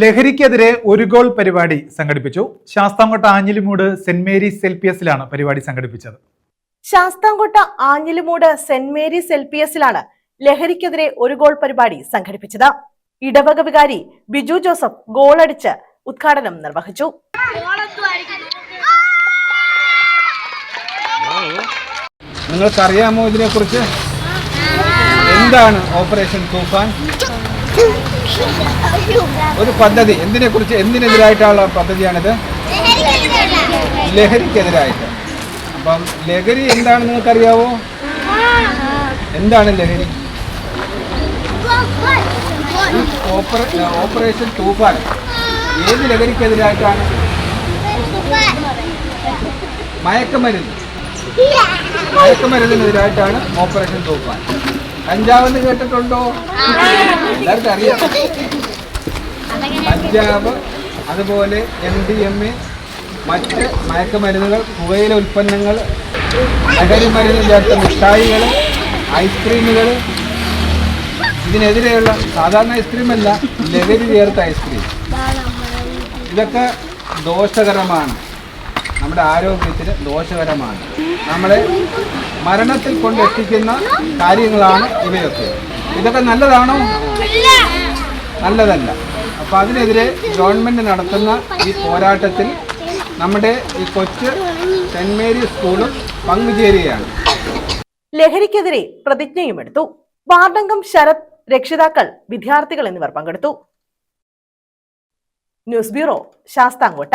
ലഹരിക്കെതിരെ ഒരു ഗോൾ പരിപാടി സംഘടിപ്പിച്ചു. ശാസ്താംകോട്ട ആഞ്ഞിലിമൂട് സെന്റ് മേരീസ് LPSലാണ് പരിപാടി സംഘടിപ്പിച്ചത്. ശാസ്താംകോട്ട ആഞ്ഞിലിമൂട് സെന്റ് മേരീസ് LPSലാണ് ലഹരിക്കെതിരെ ഒരു ഗോൾ പരിപാടി സംഘടിപ്പിച്ചത്. ഇടവക വികാരി ബിജു ജോസഫ് ഗോളടിച്ച് ഉദ്ഘാടനം നിർവഹിച്ചു. നിങ്ങൾക്കറിയാമോ ഇതിനെക്കുറിച്ച്? എന്താണ് ഓപ്പറേഷൻ തൂഫാൻ? ഒരു പദ്ധതി. എന്തിനെതിരായിട്ടുള്ള പദ്ധതിയാണിത്? ലഹരിക്കെതിരായിട്ട്. അപ്പം ലഹരി എന്താണെന്ന് നിങ്ങൾക്കറിയാവോ? എന്താണ് ലഹരി? ഓപ്പറേഷൻ തൂഫാൻ ഏത് ലഹരിക്കെതിരായിട്ടാണ്? മയക്കുമരുന്നിനെതിരായിട്ടാണ് ഓപ്പറേഷൻ തൂഫാൻ. കഞ്ചാവെന്ന് കേട്ടിട്ടുണ്ടോ? എല്ലാവർക്കും അറിയാം. കഞ്ചാവ്, അതുപോലെ MDMA, മറ്റ് മയക്കുമരുന്നുകൾ, പുകയില ഉൽപ്പന്നങ്ങൾ, ലഹരി മരുന്ന് ചേർത്ത മിഠായികൾ, ഐസ്ക്രീമുകൾ, ഇതിനെതിരെയുള്ള സാധാരണ ഐസ്ക്രീമല്ല, ലഹരി ചേർത്ത ഐസ്ക്രീം, ഇതൊക്കെ ദോഷകരമാണ്. നമ്മുടെ ആരോഗ്യത്തിന് ദോഷകരമാണ്. നമ്മളെ മരണത്തിൽ കൊണ്ടെത്തിക്കുന്ന കാര്യങ്ങളാണ് ഇവയൊക്കെ. ഇതൊക്കെ നല്ലതാണോ? നല്ലതല്ല. അപ്പം അതിനെതിരെ ഗവൺമെൻറ് നടത്തുന്ന ഈ പോരാട്ടത്തിൽ നമ്മുടെ ഈ കൊച്ചു സെന്റ് മേരീസ് സ്കൂളും പങ്കുചേരുകയാണ്. ലഹരിക്കെതിരെ പ്രതിജ്ഞയും എടുത്തു. വാർഡംഗം ശരത്, രക്ഷിതാക്കൾ, വിദ്യാർത്ഥികൾ എന്നിവർ പങ്കെടുത്തു. News bureau, Sasthamkotta.